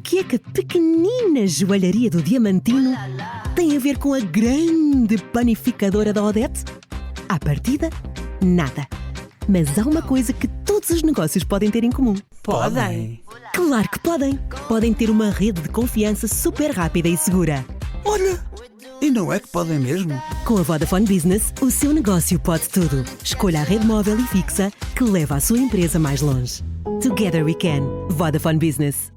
que é que a pequenina joalharia do Diamantino tem a ver com a grande panificadora da Odete? À partida, nada. Mas há uma coisa que todos os negócios podem ter em comum. Podem? Claro que podem! Podem ter uma rede de confiança super rápida e segura. Olha, e não é que podem mesmo? Com a Vodafone Business, o seu negócio pode tudo. Escolha a rede móvel e fixa que leva a sua empresa mais longe. Together we can. Vodafone Business.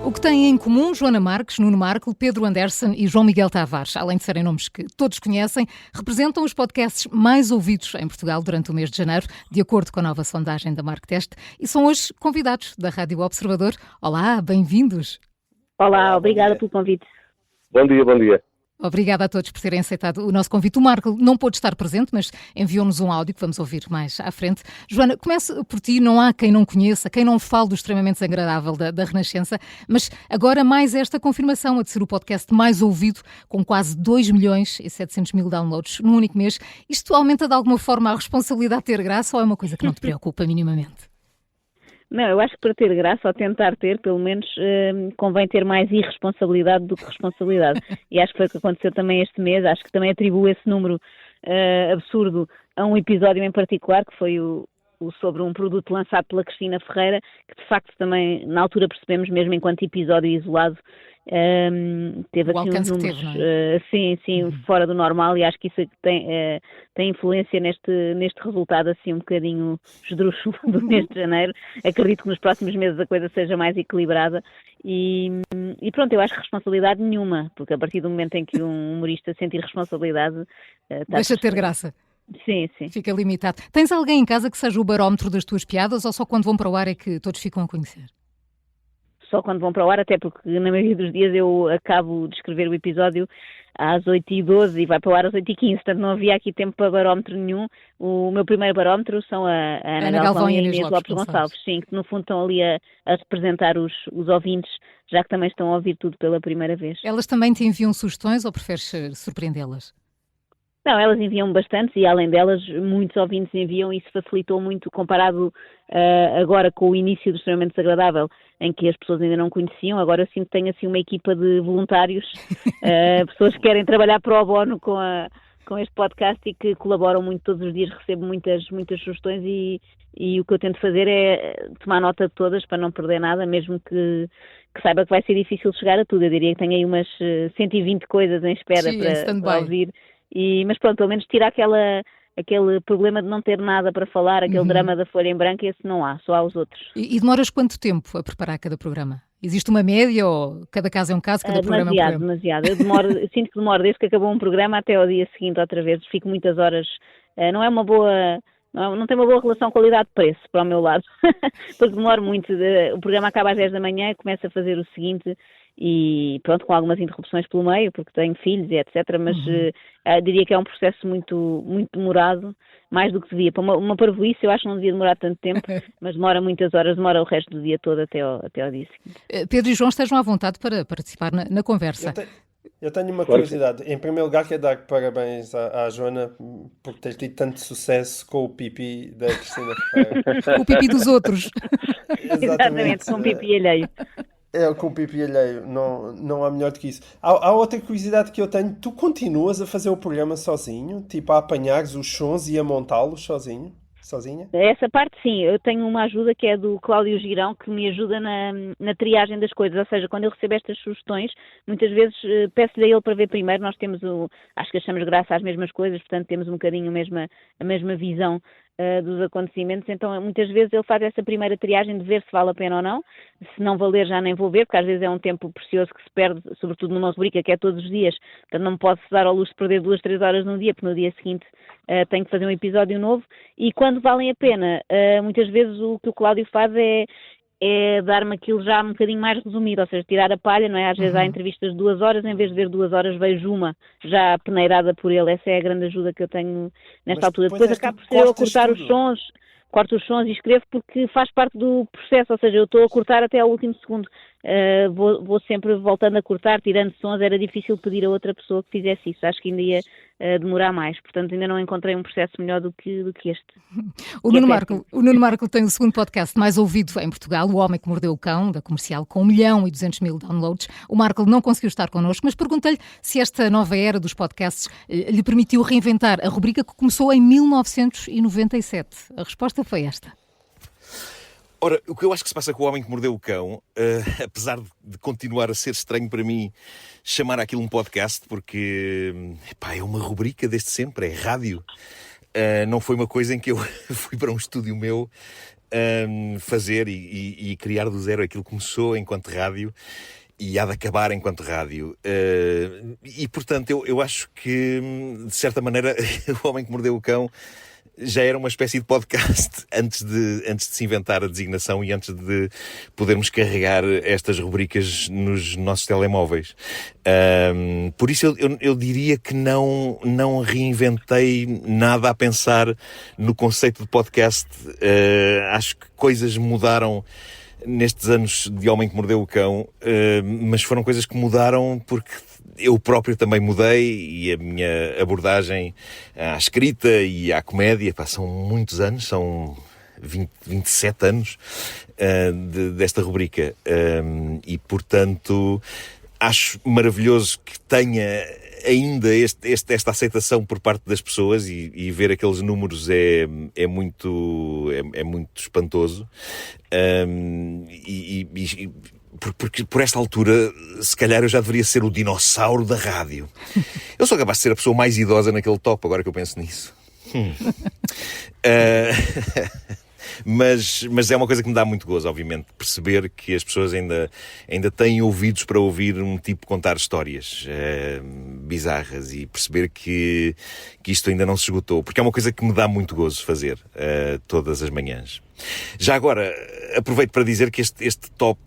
O que têm em comum Joana Marques, Nuno Marco, Pedro Anderson e João Miguel Tavares, além de serem nomes que todos conhecem, representam os podcasts mais ouvidos em Portugal durante o mês de janeiro, de acordo com a nova sondagem da Marktest, e são hoje convidados da Rádio Observador. Olá, bem-vindos. Olá, obrigada pelo convite. Bom dia. Obrigada a todos por terem aceitado o nosso convite. O Marco não pôde estar presente, mas enviou-nos um áudio que vamos ouvir mais à frente. Joana, comece por ti. Não há quem não conheça, quem não fale do extremamente desagradável da Renascença, mas agora mais esta confirmação a de ser o podcast mais ouvido, com quase 2.700.000 downloads num único mês. Isto aumenta de alguma forma a responsabilidade de ter graça ou é uma coisa que não te preocupa minimamente? Não, eu acho que para ter graça, ou tentar ter, pelo menos, convém ter mais irresponsabilidade do que responsabilidade. E acho que foi o que aconteceu também este mês. Acho que também atribuo esse número absurdo a um episódio em particular, que foi o sobre um produto lançado pela Cristina Ferreira, que de facto também, na altura percebemos, mesmo enquanto episódio isolado, teve assim uns números, sim, fora do normal, e acho que isso tem influência neste resultado assim um bocadinho esdrúxulo do mês de janeiro. Acredito que nos próximos meses a coisa seja mais equilibrada e pronto, eu acho que responsabilidade nenhuma, porque a partir do momento em que um humorista sentir responsabilidade... Deixa de ter graça. Sim. Fica limitado. Tens alguém em casa que seja o barómetro das tuas piadas ou só quando vão para o ar é que todos ficam a conhecer? Só quando vão para o ar, até porque na maioria dos dias eu acabo de escrever o episódio às 8h12 e vai para o ar às 8h15, portanto não havia aqui tempo para barómetro nenhum. O meu primeiro barómetro são a Ana Galvão e a Inês Lopes Gonçalves, sim, que no fundo estão ali a representar os ouvintes, já que também estão a ouvir tudo pela primeira vez. Elas também te enviam sugestões ou preferes surpreendê-las? Não, elas enviam bastantes e além delas muitos ouvintes enviam e isso facilitou muito comparado agora com o início do Extremamente Desagradável, em que as pessoas ainda não conheciam. Agora eu sinto que tenho assim uma equipa de voluntários, pessoas que querem trabalhar pro bono com este podcast e que colaboram muito todos os dias, recebo muitas sugestões e o que eu tento fazer é tomar nota de todas para não perder nada, mesmo que saiba que vai ser difícil chegar a tudo. Eu diria que tenho aí umas 120 coisas em espera para ouvir. Mas pronto, pelo menos tira aquele problema de não ter nada para falar, aquele drama da folha em branco, esse não há, só há os outros. E demoras quanto tempo a preparar cada programa? Existe uma média ou cada caso é um caso, cada programa é um programa? Demasiado. Eu sinto que demoro desde que acabou um programa até ao dia seguinte outra vez. Fico muitas horas, não tem uma boa relação qualidade-preço para o meu lado, porque demoro muito. O programa acaba às 10 da manhã, começo a fazer o seguinte e pronto, com algumas interrupções pelo meio, porque tenho filhos e etc, mas diria que é um processo muito, muito demorado, mais do que devia. Para uma parvoíce eu acho que não devia demorar tanto tempo, mas demora muitas horas, demora o resto do dia todo até ao dia seguinte. Pedro e João, estejam à vontade para participar na conversa. Eu tenho uma curiosidade. Em primeiro lugar, quero dar parabéns à Joana por ter tido tanto sucesso com o pipi da Cristina Ferreira. O pipi dos outros. Exatamente, com o pipi alheio. Com o pipi alheio, não há melhor do que isso. Há outra curiosidade que eu tenho. Tu continuas a fazer o programa sozinho? Tipo, a apanhares os sons e a montá-los sozinha? Essa parte sim, eu tenho uma ajuda que é do Cláudio Girão, que me ajuda na triagem das coisas, ou seja, quando eu recebo estas sugestões, muitas vezes peço-lhe a ele para ver primeiro. Nós temos acho que achamos graça às mesmas coisas, portanto temos um bocadinho a mesma visão dos acontecimentos, então muitas vezes ele faz essa primeira triagem de ver se vale a pena ou não. Se não valer já nem vou ver, porque às vezes é um tempo precioso que se perde, sobretudo numa rubrica que é todos os dias, portanto não me posso dar ao luxo de perder 2-3 horas num dia, porque no dia seguinte tenho que fazer um episódio novo. E quando valem a pena, muitas vezes o que o Cláudio faz é dar-me aquilo já um bocadinho mais resumido, ou seja, tirar a palha, não é? Às vezes há entrevistas de 2 horas, em vez de ver 2 horas vejo uma já peneirada por ele. Essa é a grande ajuda que eu tenho nesta altura. Depois acabo por ser eu a cortar os sons, corto os sons e escrevo porque faz parte do processo, ou seja, eu estou a cortar até ao último segundo. Vou sempre voltando a cortar, tirando sons. Era difícil pedir a outra pessoa que fizesse isso. Acho que ainda ia demorar mais. Portanto, ainda não encontrei um processo melhor do que este. O Nuno Marco tem o segundo podcast mais ouvido em Portugal, O Homem que Mordeu o Cão, da Comercial, com 1.200.000 downloads. O Marco não conseguiu estar connosco, mas perguntei-lhe se esta nova era dos podcasts lhe permitiu reinventar a rubrica que começou em 1997. A resposta foi esta. Ora, o que eu acho que se passa com O Homem que Mordeu o Cão, apesar de continuar a ser estranho para mim chamar aquilo um podcast, porque é uma rubrica desde sempre, é rádio. Não foi uma coisa em que eu fui para um estúdio meu fazer e criar do zero. Aquilo começou enquanto rádio e há de acabar enquanto rádio. E, portanto, eu acho que, de certa maneira, O Homem que Mordeu o Cão já era uma espécie de podcast antes de se inventar a designação e antes de podermos carregar estas rubricas nos nossos telemóveis. Por isso eu diria que não reinventei nada a pensar no conceito de podcast. Acho que coisas mudaram nestes anos de Homem que Mordeu o Cão, mas foram coisas que mudaram porque eu próprio também mudei e a minha abordagem à escrita e à comédia, são muitos anos, são 27 anos desta rubrica. E, portanto, acho maravilhoso que tenha ainda esta aceitação por parte das pessoas e ver aqueles números é muito espantoso. Porque por esta altura, se calhar eu já deveria ser o dinossauro da rádio. Eu sou capaz de ser a pessoa mais idosa naquele top, agora que eu penso nisso. Mas é uma coisa que me dá muito gozo, obviamente, perceber que as pessoas ainda têm ouvidos para ouvir um tipo contar histórias bizarras e perceber que isto ainda não se esgotou, porque é uma coisa que me dá muito gozo fazer todas as manhãs. Já agora, aproveito para dizer que este top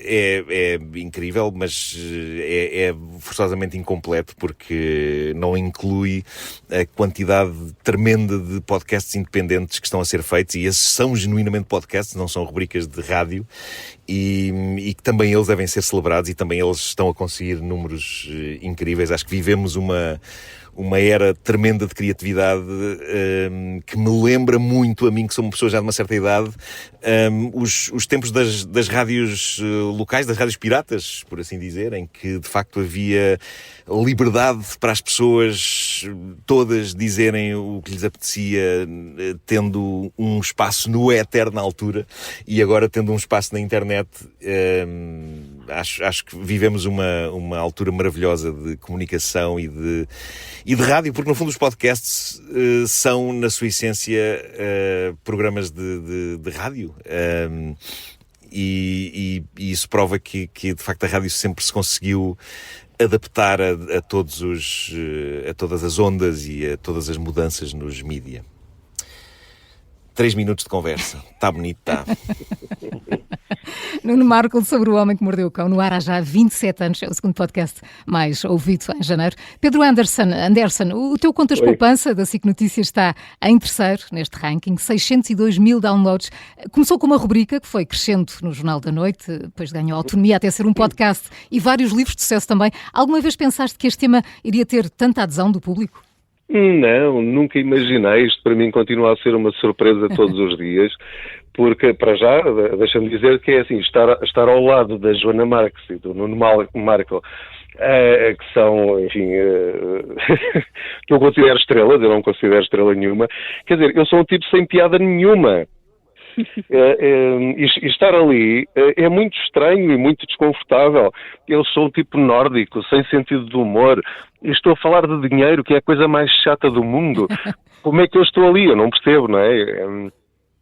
é incrível, mas é forçosamente incompleto, porque não inclui a quantidade tremenda de podcasts independentes que estão a ser feitos, e esses são genuinamente podcasts, não são rubricas de rádio, e que também eles devem ser celebrados, e também eles estão a conseguir números incríveis. Acho que vivemos uma era tremenda de criatividade que me lembra muito a mim, que sou uma pessoa já de uma certa idade, os tempos das rádios locais, das rádios piratas, por assim dizer, em que de facto havia liberdade para as pessoas todas dizerem o que lhes apetecia, tendo um espaço no éter na altura, e agora tendo um espaço na internet. Acho que vivemos uma altura maravilhosa de comunicação e de rádio, porque no fundo os podcasts são, na sua essência, programas de rádio. E isso prova que de facto a rádio sempre se conseguiu adaptar a todas as ondas e a todas as mudanças nos mídia. 3 minutos de conversa. Está bonito, está. Nuno Marco, sobre O Homem que Mordeu o Cão, no ar há já 27 anos, é o segundo podcast mais ouvido em janeiro. Pedro Anderson, o teu Contas Poupança da SIC Notícias está em terceiro neste ranking, 602.000 downloads. Começou com uma rubrica que foi crescendo no Jornal da Noite, depois ganhou autonomia até ser um podcast e vários livros de sucesso também. Alguma vez pensaste que este tema iria ter tanta adesão do público? Não, nunca imaginei. Isto para mim continua a ser uma surpresa todos os dias, porque, para já, deixa-me dizer que é assim, estar ao lado da Joana Marques e do Nuno Marco, que são, enfim, que eu considero estrelas, eu não considero estrela nenhuma, quer dizer, eu sou um tipo sem piada nenhuma. E estar ali é muito estranho e muito desconfortável. Eu sou um tipo nórdico, sem sentido de humor, e estou a falar de dinheiro, que é a coisa mais chata do mundo. Como é que eu estou ali? Eu não percebo, não é?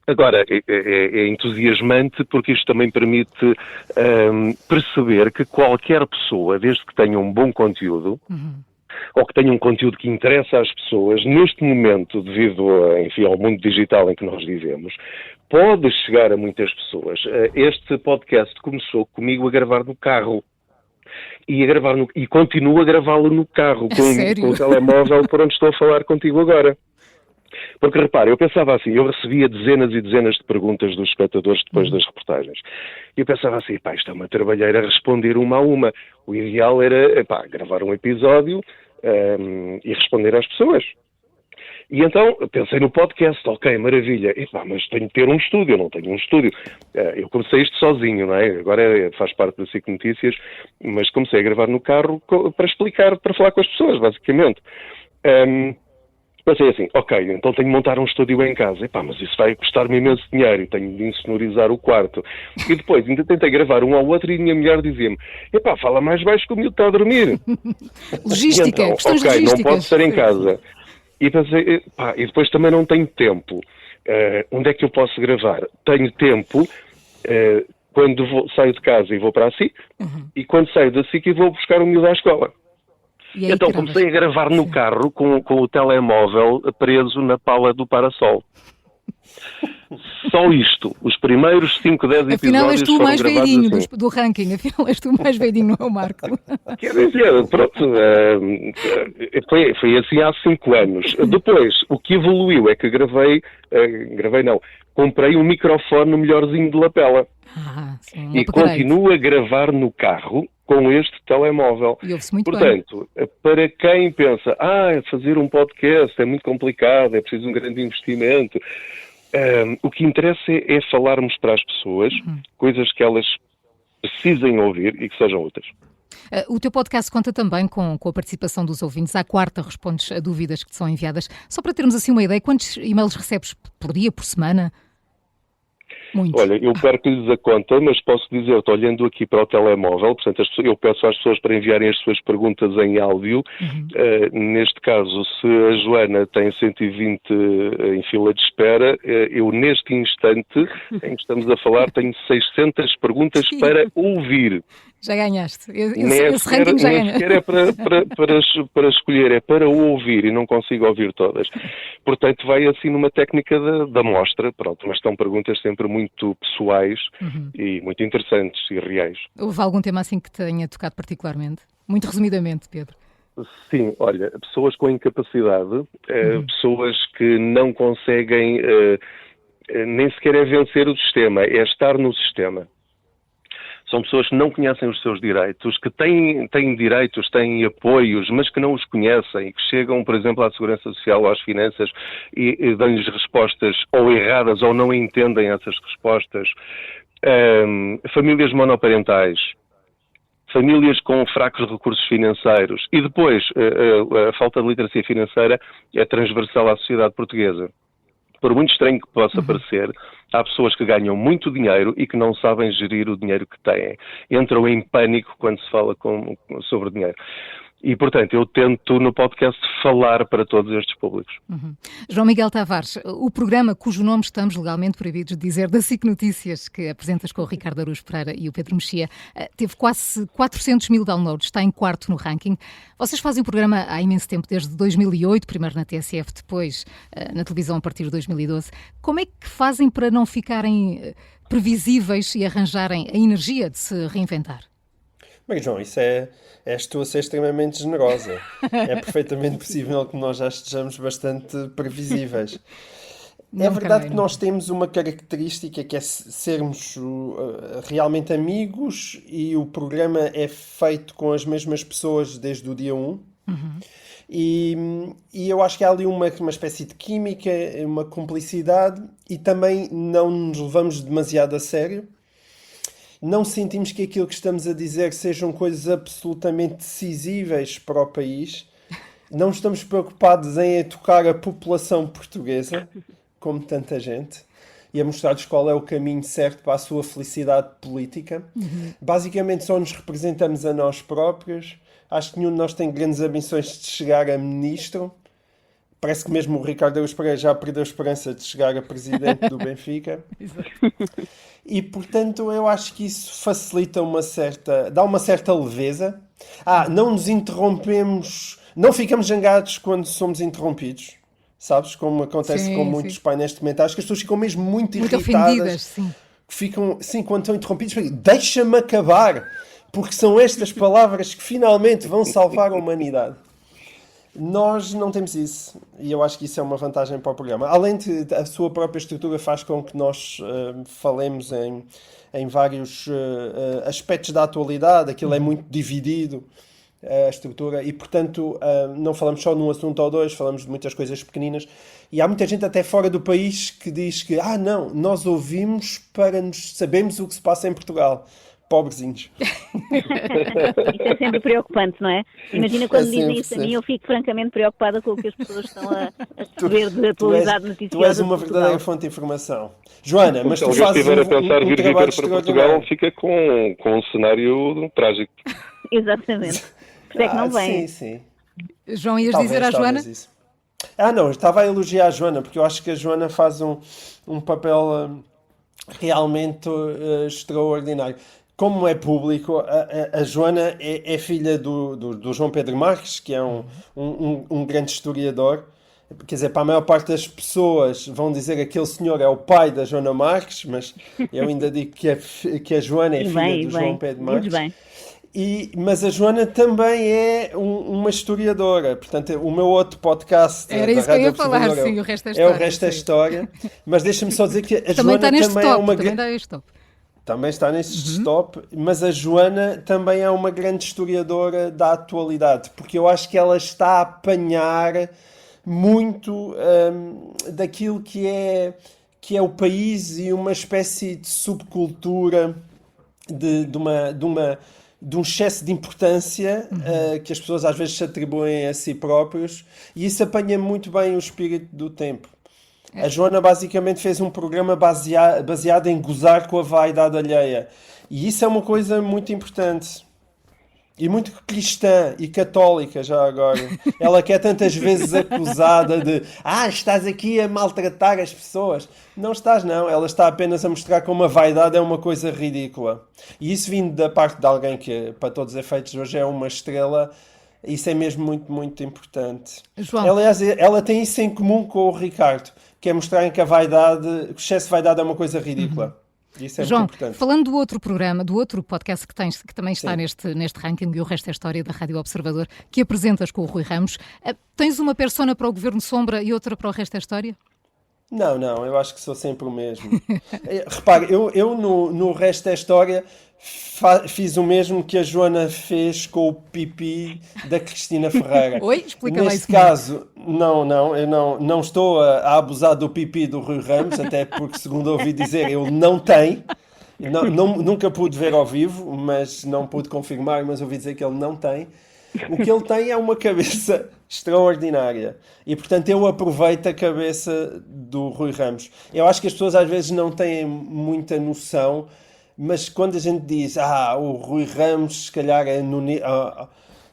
Agora, é entusiasmante, porque isto também permite perceber que qualquer pessoa, desde que tenha um bom conteúdo, ou que tenha um conteúdo que interessa às pessoas, neste momento, devido enfim, ao mundo digital em que nós vivemos, pode chegar a muitas pessoas. Este podcast começou comigo a gravar no carro. E continuo a gravá-lo no carro, com o telemóvel por onde estou a falar contigo agora. Porque, repara, eu pensava assim, eu recebia dezenas e dezenas de perguntas dos espectadores depois das reportagens. E eu pensava assim, isto é uma trabalheira responder uma a uma. O ideal era, gravar um episódio, e responder às pessoas. E então pensei no podcast, ok, maravilha, mas tenho de ter um estúdio, eu não tenho um estúdio. Eu comecei isto sozinho, não é? Agora faz parte da SIC Notícias, mas comecei a gravar no carro para explicar, para falar com as pessoas, basicamente. Pensei assim, ok, então tenho de montar um estúdio em casa. Mas isso vai custar-me imenso dinheiro, tenho de insonorizar o quarto. E depois ainda tentei gravar um ao outro e a minha mulher dizia-me, fala mais baixo que o miúdo está a dormir. Logística, então, questões ok, logísticas. não pode estar em casa. E pensei, e depois também não tenho tempo. Onde é que eu posso gravar? Tenho tempo quando saio de casa e vou para a SIC, e quando saio da SIC e vou buscar o miúdo à escola. Então comecei a gravar no carro com o telemóvel preso na pala do parasol. Só isto. Os primeiros 5, 10 episódios afinal és tu o mais gravados velhinho assim. do ranking. Afinal és tu o mais velhinho, não é o Marco? Quer dizer, pronto, foi assim há 5 anos. Depois, o que evoluiu é que comprei um microfone melhorzinho de lapela. Sim, E continuo a gravar no carro com este telemóvel. E ouve-se muito bem. Portanto, para quem pensa, fazer um podcast é muito complicado, é preciso um grande investimento, o que interessa é falarmos para as pessoas coisas que elas precisem ouvir e que sejam úteis. O teu podcast conta também com a participação dos ouvintes. À quarta respondes a dúvidas que te são enviadas. Só para termos assim uma ideia, quantos e-mails recebes por dia, por semana? Muito. Olha, eu perco-lhes a conta, mas posso dizer, estou olhando aqui para o telemóvel, portanto eu peço às pessoas para enviarem as suas perguntas em áudio. Neste caso, se a Joana tem 120 em fila de espera, eu neste instante em que estamos a falar tenho 600 perguntas para ouvir. Já ganhaste. Nem Esse ranking já ganhaste. sequer é para escolher, é para ouvir e não consigo ouvir todas. Portanto, vai assim numa técnica da mostra, pronto, mas são perguntas sempre muito pessoais e muito interessantes e reais. Houve algum tema assim que te tenha tocado particularmente? Muito resumidamente, Pedro. Sim, olha, pessoas com incapacidade, pessoas que não conseguem nem sequer é vencer o sistema, é estar no sistema. São pessoas que não conhecem os seus direitos, que têm direitos, têm apoios, mas que não os conhecem, que chegam, por exemplo, à Segurança Social ou às finanças e dão-lhes respostas ou erradas ou não entendem essas respostas. Famílias monoparentais, famílias com fracos recursos financeiros e depois a falta de literacia financeira é transversal à sociedade portuguesa. Por muito estranho que possa parecer, há pessoas que ganham muito dinheiro e que não sabem gerir o dinheiro que têm. Entram em pânico quando se fala sobre dinheiro. E, portanto, eu tento no podcast falar para todos estes públicos. João Miguel Tavares, o programa cujo nome estamos legalmente proibidos de dizer da SIC Notícias, que apresentas com o Ricardo Araújo Pereira e o Pedro Mexia, teve quase 400 mil downloads, está em quarto no ranking. Vocês fazem o programa há imenso tempo, desde 2008, primeiro na TSF, depois na televisão a partir de 2012. Como é que fazem para não ficarem previsíveis e arranjarem a energia de se reinventar? Mas, João, isso és tu a ser extremamente generosa. É perfeitamente possível que nós já estejamos bastante previsíveis. É verdade que nós temos uma característica que é sermos realmente amigos e o programa é feito com as mesmas pessoas desde o dia 1. E eu acho que há ali uma espécie de química, uma cumplicidade e também não nos levamos demasiado a sério. Não sentimos que aquilo que estamos a dizer sejam coisas absolutamente decisíveis para o país. Não estamos preocupados em educar a população portuguesa, como tanta gente, e a mostrar-lhes qual é o caminho certo para a sua felicidade política. Basicamente só nos representamos a nós próprios. Acho que nenhum de nós tem grandes ambições de chegar a ministro. Parece que mesmo o Ricardo Araújo Pereira já perdeu a esperança de chegar a presidente do Benfica. E, portanto, eu acho que isso facilita dá uma certa leveza. Não nos interrompemos, não ficamos zangados quando somos interrompidos. Sabes? Como acontece com muitos painéis de comentários, que as pessoas ficam mesmo muito irritadas. Ofendidas, sim. Ficam, quando estão interrompidos, deixa-me acabar, porque são estas palavras que finalmente vão salvar a humanidade. Nós não temos isso e eu acho que isso é uma vantagem para o programa. Além de a sua própria estrutura faz com que nós falemos em vários aspectos da atualidade, aquilo é muito dividido a estrutura, e portanto não falamos só num assunto ou dois, falamos de muitas coisas pequeninas, e há muita gente até fora do país que diz que, não, nós ouvimos para nos sabermos o que se passa em Portugal. Pobrezinhos. Isso é sempre preocupante, não é? Imagina quando dizem sempre, isso a mim, sempre. eu fico francamente preocupada com o que as pessoas estão a receber de Tu és, atualizado noticioso. tu és uma de verdadeira Portugal. fonte de informação. Joana, mas Se tu alguém fazes estiver a pensar um vir trabalho viver para Portugal, extraordinário. fica com um cenário trágico. Exatamente. Por isso é que não vem. Sim. João, ias Talvez, dizer à Joana? talvez isso. Não, estava a elogiar a Joana, porque eu acho que a Joana faz um papel realmente extraordinário. Como é público, a Joana é filha do João Pedro Marques, que é um grande historiador. Quer dizer, para a maior parte das pessoas vão dizer que aquele senhor é o pai da Joana Marques, mas eu ainda digo que a Joana é E filha bem, do João Pedro dizes Marques. bem. Mas a Joana também é uma historiadora. Portanto, o meu outro podcast Era da isso que eu Rádio ia falar, Observador sim, o resto é é o história, resto da sim. história. Mas deixa-me só dizer que a Também Joana está neste também é top, uma também está neste top. também está neste top, mas a Joana também é uma grande historiadora da atualidade, porque eu acho que ela está a apanhar muito daquilo que é o país e uma espécie de subcultura de um excesso de importância que as pessoas às vezes se atribuem a si próprios, e isso apanha muito bem o espírito do tempo. A Joana basicamente fez um programa baseado em gozar com a vaidade alheia. E isso é uma coisa muito importante. E muito cristã e católica já agora. Ela que é tantas vezes acusada de estás aqui a maltratar as pessoas. Não estás, não. Ela está apenas a mostrar como a vaidade é uma coisa ridícula. E isso vindo da parte de alguém que, para todos os efeitos, hoje é uma estrela. Isso é mesmo muito, muito importante. João. Aliás, ela tem isso em comum com o Ricardo, que é mostrarem que o excesso de vaidade é uma coisa ridícula. Isso é João, muito importante. falando do outro programa, do outro podcast que tens, que também está Sim. neste ranking, e o resto é história da Rádio Observador, que apresentas com o Rui Ramos, tens uma persona para o Governo Sombra e outra para o resto é história? Não, eu acho que sou sempre o mesmo. Repare, eu no resto da história fiz o mesmo que a Joana fez com o pipi da Cristina Ferreira. Oi? Explica lá Neste isso. caso, eu não estou a abusar do pipi do Rui Ramos, até porque, segundo ouvi dizer, ele não tem. Nunca pude ver ao vivo, mas não pude confirmar, mas ouvi dizer que ele não tem. O que ele tem é uma cabeça extraordinária. E, portanto, eu aproveito a cabeça do Rui Ramos. Eu acho que as pessoas às vezes não têm muita noção, mas quando a gente diz, o Rui Ramos, se calhar,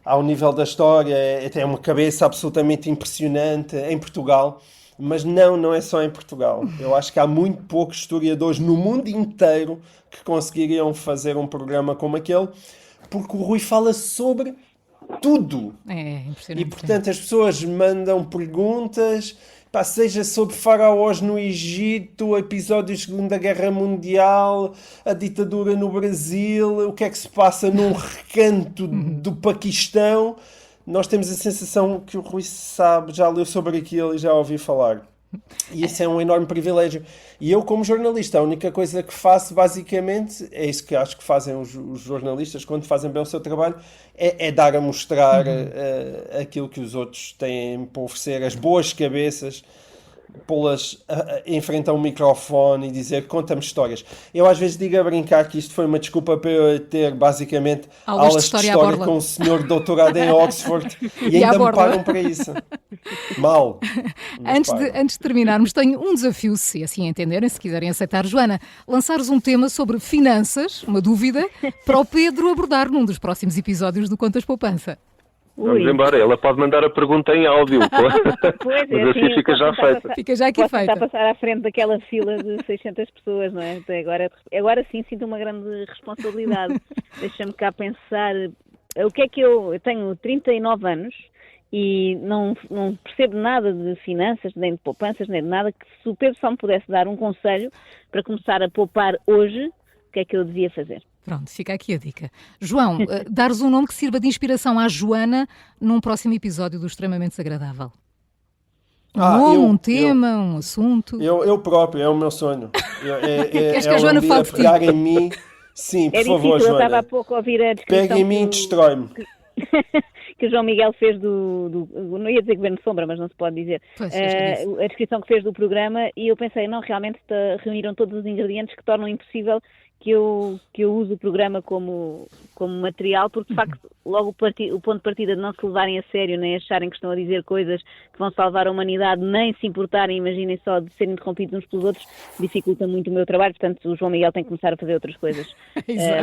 ao nível da história, tem uma cabeça absolutamente impressionante em Portugal. Mas não é só em Portugal. Eu acho que há muito poucos historiadores no mundo inteiro que conseguiriam fazer um programa como aquele, porque o Rui fala sobre tudo. É impressionante. E, portanto, as pessoas mandam perguntas, seja sobre faraós no Egito, episódios da Segunda Guerra Mundial, a ditadura no Brasil, o que é que se passa num recanto do Paquistão. Nós temos a sensação que o Rui sabe, já leu sobre aquilo e já ouviu falar. E isso é um enorme privilégio. E eu, como jornalista, a única coisa que faço, basicamente, é isso que acho que fazem os jornalistas quando fazem bem o seu trabalho, é dar a mostrar aquilo que os outros têm para oferecer, as boas cabeças, pô-las em frente a um microfone e dizer, conta-me histórias. Eu às vezes digo a brincar que isto foi uma desculpa para eu ter basicamente aulas de história com um senhor doutorado em Oxford e ainda me pagam para isso. Mal. Antes de terminarmos, tenho um desafio, se assim entenderem, se quiserem aceitar, Joana, lançares um tema sobre finanças, uma dúvida, para o Pedro abordar num dos próximos episódios do Contas Poupança. Vamos embora, ela pode mandar a pergunta em áudio, Pois é, mas assim fica já feita. Fica já aqui Posso feita. tentar passar à frente daquela fila de 600 pessoas, não é? Agora sim sinto uma grande responsabilidade. Deixa-me cá pensar. O que é que eu tenho 39 anos e não percebo nada de finanças, nem de poupanças, nem de nada, que se o Pedro só me pudesse dar um conselho para começar a poupar hoje, o que é que eu devia fazer? Pronto, fica aqui a dica. João, dares um nome que sirva de inspiração à Joana num próximo episódio do Extremamente Desagradável. Um tema, um assunto. Eu próprio, é o meu sonho. Queres que a Joana fale de ti? Pegar em mim. Sim, por favor, difícil, Joana. Eu estava há pouco a ouvir a descrição. Pega em mim e destrói-me. que o João Miguel fez não ia dizer Governo de Sombra, mas não se pode dizer, Pois, a descrição que fez do programa, e eu pensei, não, realmente reuniram todos os ingredientes que tornam impossível que eu use o programa como material, porque de facto logo o ponto de partida de não se levarem a sério, nem acharem que estão a dizer coisas que vão salvar a humanidade, nem se importarem, imaginem só, de serem interrompidos uns pelos outros, dificulta muito o meu trabalho. Portanto, o João Miguel tem que começar a fazer outras coisas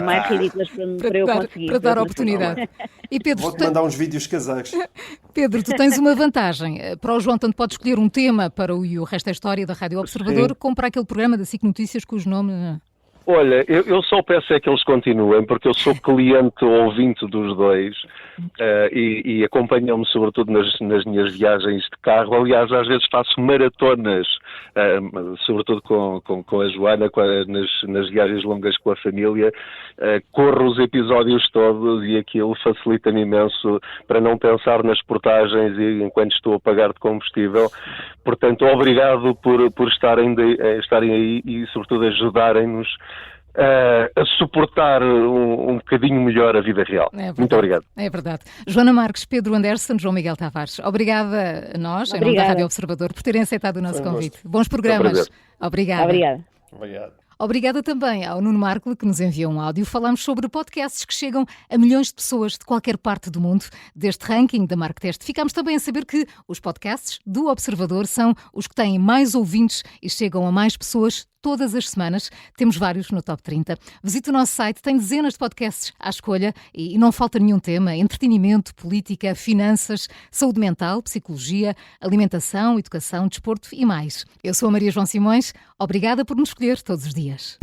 mais ridículas para eu conseguir. Para dar oportunidade. E Pedro, Vou-te mandar uns vídeos caseiros. Pedro, tu tens uma vantagem. Para o João, tanto podes escolher um tema para o resto da história da Rádio Observador, como para aquele programa da SIC Notícias cujo nome... Olha, eu só peço é que eles continuem, porque eu sou cliente ouvinte dos dois e acompanham-me sobretudo nas minhas viagens de carro. Aliás, às vezes faço maratonas, sobretudo com a Joana, nas viagens longas com a família. Corro os episódios todos e aquilo facilita-me imenso para não pensar nas portagens e enquanto estou a pagar de combustível. Portanto, obrigado por estarem aí e, sobretudo, ajudarem-nos a suportar um bocadinho melhor a vida real. Muito obrigado. É verdade. Joana Marques, Pedro Anderson, João Miguel Tavares, obrigada a nós, em nome da Rádio Observador, por terem aceitado o nosso convite. Bons programas. Obrigada. Obrigado. Obrigada também ao Nuno Marco, que nos enviou um áudio. Falámos sobre podcasts que chegam a milhões de pessoas de qualquer parte do mundo. Deste ranking da Marktest, ficámos também a saber que os podcasts do Observador são os que têm mais ouvintes e chegam a mais pessoas todas as semanas. Temos vários no Top 30. Visite o nosso site, tem dezenas de podcasts à escolha e não falta nenhum tema. Entretenimento, política, finanças, saúde mental, psicologia, alimentação, educação, desporto e mais. Eu sou a Maria João Simões. Obrigada por nos escolher todos os dias.